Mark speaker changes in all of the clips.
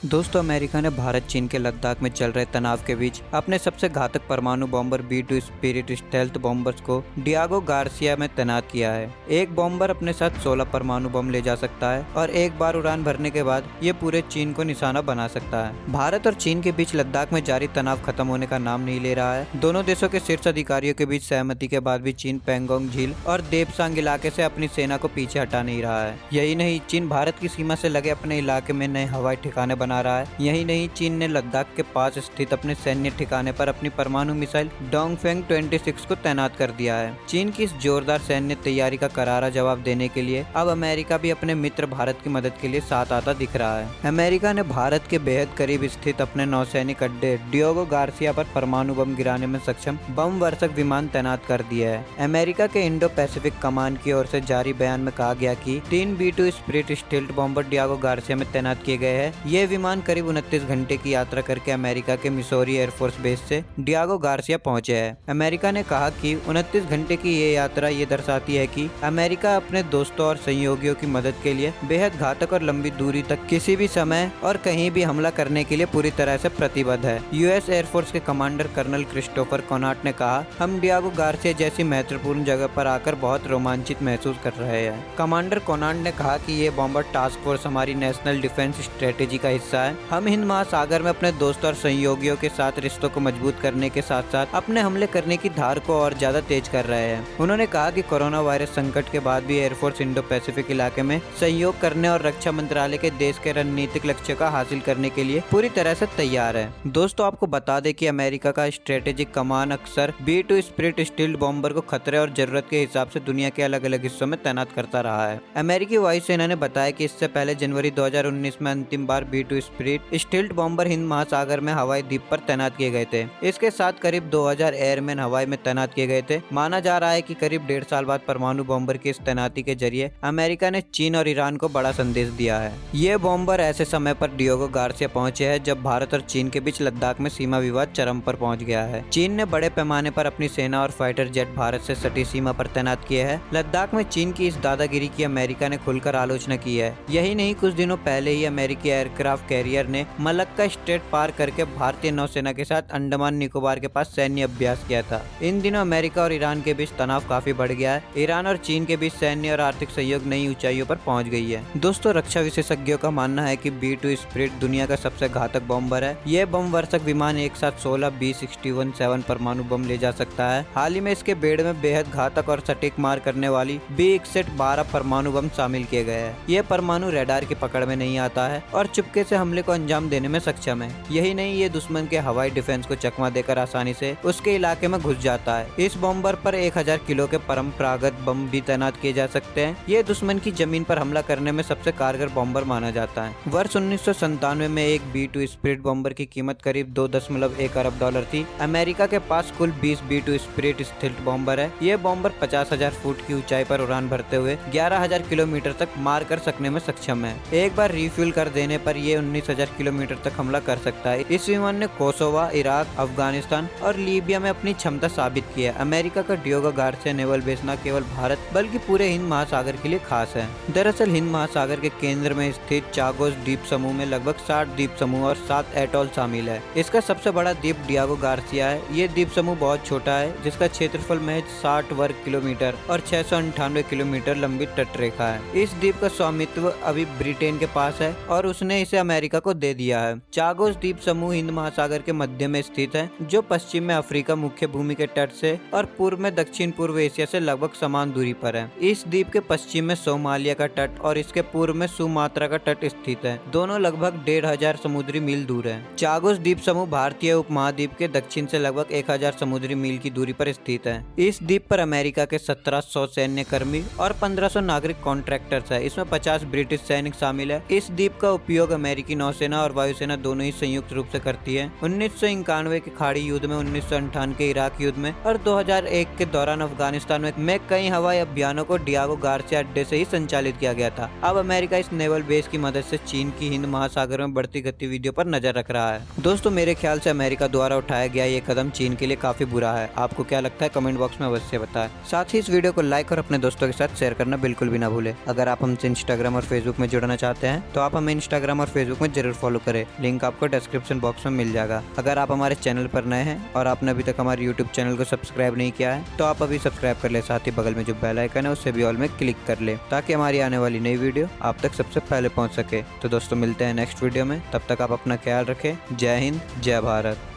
Speaker 1: दोस्तों, अमेरिका ने भारत चीन के लद्दाख में चल रहे तनाव के बीच अपने सबसे घातक परमाणु bomber B-2 spirit stealth bombers को डियागो गार्सिया में तैनात किया है। एक बॉम्बर अपने साथ 16 परमाणु बम ले जा सकता है और एक बार उड़ान भरने के बाद ये पूरे चीन को निशाना बना सकता है। भारत और चीन के बीच लद्दाख में जारी तनाव खत्म होने का नाम नहीं ले रहा है। दोनों देशों के शीर्ष अधिकारियों के बीच सहमति के बाद भी चीन पैंगोंग झील और देपसांग इलाके से अपनी सेना को पीछे हटा नहीं रहा है। यही नहीं, चीन भारत की सीमा से लगे अपने इलाके में नए हवाई ठिकाने बना रहा है। यही नहीं, चीन ने लद्दाख के पास स्थित अपने सैन्य ठिकाने पर अपनी परमाणु मिसाइल डोंगफेंग 26 को तैनात कर दिया है। चीन की इस जोरदार सैन्य तैयारी का करारा जवाब देने के लिए अब अमेरिका भी अपने मित्र भारत की मदद के लिए साथ आता दिख रहा है। अमेरिका ने भारत के बेहद करीब स्थित अपने नौसैनिक अड्डे डियागो गार्सिया पर परमाणु बम गिराने में सक्षम बम वर्षक विमान तैनात कर दिया है। अमेरिका के इंडो पैसिफिक कमान की ओर से जारी बयान में कहा गया कि 3 B-2 spirit stealth bomber Diego Garcia में तैनात किए गए हैं। ये विमान करीब 29 घंटे की यात्रा करके अमेरिका के मिसौरी एयरफोर्स बेस से डियागो गार्सिया पहुंचे हैं। अमेरिका ने कहा कि 29 घंटे की ये यात्रा ये दर्शाती है कि अमेरिका अपने दोस्तों और सहयोगियों की मदद के लिए बेहद घातक और लंबी दूरी तक किसी भी समय और कहीं भी हमला करने के लिए पूरी तरह से प्रतिबद्ध है। यूएस एयरफोर्स के कमांडर कर्नल क्रिस्टोफर कोनाट ने कहा, हम डियागो गार्सिया जैसी महत्वपूर्ण जगह पर आकर बहुत रोमांचित महसूस कर रहे हैं। कमांडर कोनाट ने कहा कि ये बॉम्बर टास्क फोर्स हमारी नेशनल डिफेंस स्ट्रेटेजी का हिस्सा है। हम हिंद महासागर में अपने दोस्तों और सहयोगियों के साथ रिश्तों को मजबूत करने के साथ साथ अपने हमले करने की धार को और ज्यादा तेज कर रहे हैं। उन्होंने कहा कि कोरोना वायरस संकट के बाद भी एयरफोर्स इंडो पैसिफिक इलाके में सहयोग करने और रक्षा मंत्रालय के देश के रणनीतिक लक्ष्य का हासिल करने के लिए पूरी तरह से तैयार है। दोस्तों, आपको बता दें कि अमेरिका का स्ट्रेटेजिक कमान अक्सर B-2 स्पिरिट स्टील्थ बॉम्बर को खतरे और जरूरत के हिसाब से दुनिया के अलग अलग हिस्सों में तैनात करता रहा है। अमेरिकी वायुसेना ने बताया कि इससे पहले जनवरी 2019 में अंतिम बार B-2 spirit stealth bomber Hind महासागर में हवाई द्वीप पर तैनात किए गए थे। इसके साथ करीब 2000 एयरमैन हवाई में तैनात किए गए थे। माना जा रहा है कि करीब 1.5 साल बाद परमाणु बॉम्बर की इस तैनाती के जरिए अमेरिका ने चीन और ईरान को बड़ा संदेश दिया है। ये बॉम्बर ऐसे समय पर डियागो गार्सिया पहुंचे हैं जब भारत और चीन के बीच लद्दाख में सीमा विवाद चरम पर पहुंच गया है। चीन ने बड़े पैमाने पर अपनी सेना और फाइटर जेट भारत से सटी सीमा पर तैनात किए हैं। लद्दाख में चीन की इस दादागिरी की अमेरिका ने खुलकर आलोचना की है। यही नहीं, कुछ दिनों पहले ही अमेरिकी एयरक्राफ्ट कैरियर ने मलक्का स्ट्रेट पार करके भारतीय नौसेना के साथ अंडमान निकोबार के पास सैन्य अभ्यास किया था। इन दिनों अमेरिका और ईरान के बीच तनाव काफी बढ़ गया है। ईरान और चीन के बीच सैन्य और आर्थिक सहयोग नई ऊंचाइयों पर पहुंच गई है। दोस्तों, रक्षा विशेषज्ञों का मानना है कि B-2 स्पिरिट दुनिया का सबसे घातक बॉम्बर है। ये बम वर्षक विमान एक साथ 16 B-61 परमाणु बम ले जा सकता है। हाल ही में इसके बेड़ में बेहद घातक और सटीक मार करने वाली B-61 परमाणु बम शामिल किए गए हैं। ये परमाणु रडार की पकड़ में नहीं आता है और चुपके से हमले को अंजाम देने में सक्षम है। यही नहीं, ये दुश्मन के हवाई डिफेंस को चकमा देकर आसानी से उसके इलाके में घुस जाता है। इस बॉम्बर पर 1000 किलो के परंपरागत बम भी तैनात किए जा सकते हैं। ये दुश्मन की जमीन पर हमला करने में सबसे कारगर बॉम्बर माना जाता है। वर्ष 1997 में एक B-2 स्पिरिट बॉम्बर की कीमत करीब $2.1 अरब थी। अमेरिका के पास कुल 20 B-2 स्पिरिट स्टील्थ बॉम्बर है। ये बॉम्बर 50,000 फुट की ऊंचाई पर उड़ान भरते हुए 11,000 किलोमीटर तक मार कर सकने में सक्षम है। एक बार रिफ्यूल कर देने पर ये 19,000 किलोमीटर तक हमला कर सकता है। इस विमान ने कोसोवा, इराक, अफगानिस्तान और लीबिया में अपनी क्षमता साबित की है। अमेरिका का डियागो गार्सिया नेवल बेस न केवल भारत बल्कि पूरे हिंद महासागर के लिए खास है। दरअसल हिंद महासागर के केंद्र में स्थित चागोस द्वीप समूह में लगभग 60 द्वीप समूह और 7 एटॉल शामिल है। इसका सबसे बड़ा द्वीप डियागो गार्सिया है। ये द्वीप समूह बहुत छोटा है, जिसका क्षेत्रफल महज 60 वर्ग किलोमीटर और 698 किलोमीटर लंबी तटरेखा है। इस द्वीप का स्वामित्व अभी ब्रिटेन के पास है और उसने इसे अमेरिका को दे दिया है। चागोस द्वीप समूह हिंद महासागर के मध्य में स्थित है, जो पश्चिम में अफ्रीका मुख्य भूमि के तट से और पूर्व में दक्षिण पूर्व एशिया से लगभग समान दूरी पर है। इस द्वीप के पश्चिम में सोमालिया का तट और इसके पूर्व में सुमात्रा का तट स्थित है। दोनों लगभग 1500 समुद्री मील दूर है। चागोस द्वीप समूह भारतीय उपमहाद्वीप के दक्षिण से लगभग 1000 समुद्री मील की दूरी पर स्थित है। इस द्वीप पर अमेरिका के 1700 सैन्य कर्मी और 1500 नागरिक कॉन्ट्रैक्टर्स है। इसमें 50 ब्रिटिश सैनिक शामिल है। इस द्वीप का उपयोग अमेरिकी नौसेना और वायुसेना दोनों ही संयुक्त रूप से करती है। 1991 के खाड़ी युद्ध में, 1998 के इराक युद्ध में और 2001 के दौरान अफगानिस्तान में कई हवाई अभियानों को डियागो गार्सिया अड्डे से ही संचालित किया गया था। अब अमेरिका इस नेवल बेस की मदद से चीन की हिंद महासागर में बढ़ती गतिविधियों पर नजर रख रहा है। दोस्तों, मेरे ख्याल से अमेरिका द्वारा उठाया गया ये कदम चीन के लिए काफी बुरा है। आपको क्या लगता है? कमेंट बॉक्स में अवश्य बताएं। साथ ही इस वीडियो को लाइक और अपने दोस्तों के साथ शेयर करना बिल्कुल भी ना भूलें। अगर आप हमसे इंस्टाग्राम और फेसबुक में जुड़ना चाहते हैं तो आप हमें इंस्टाग्राम और फेसबुक फेसबुक में जरूर फॉलो करें। लिंक आपको डिस्क्रिप्शन बॉक्स में मिल जाएगा। अगर आप हमारे चैनल पर नए हैं और आपने अभी तक हमारे यूट्यूब चैनल को सब्सक्राइब नहीं किया है तो आप अभी सब्सक्राइब कर ले। साथ ही बगल में जो बेल आइकन है उससे भी ऑल में क्लिक कर ले, ताकि हमारी आने वाली नई वीडियो आप तक सबसे पहले पहुंच सके। तो दोस्तों मिलते हैं नेक्स्ट वीडियो में, तब तक आप अपना ख्याल रखें। जय हिंद, जय भारत।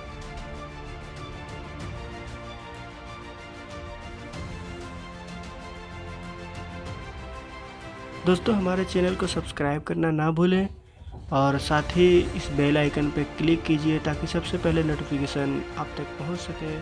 Speaker 2: दोस्तों हमारे चैनल को सब्सक्राइब करना ना भूलें और साथ ही इस बेल आइकन पर क्लिक कीजिए ताकि सबसे पहले नोटिफिकेशन आप तक पहुंच सके।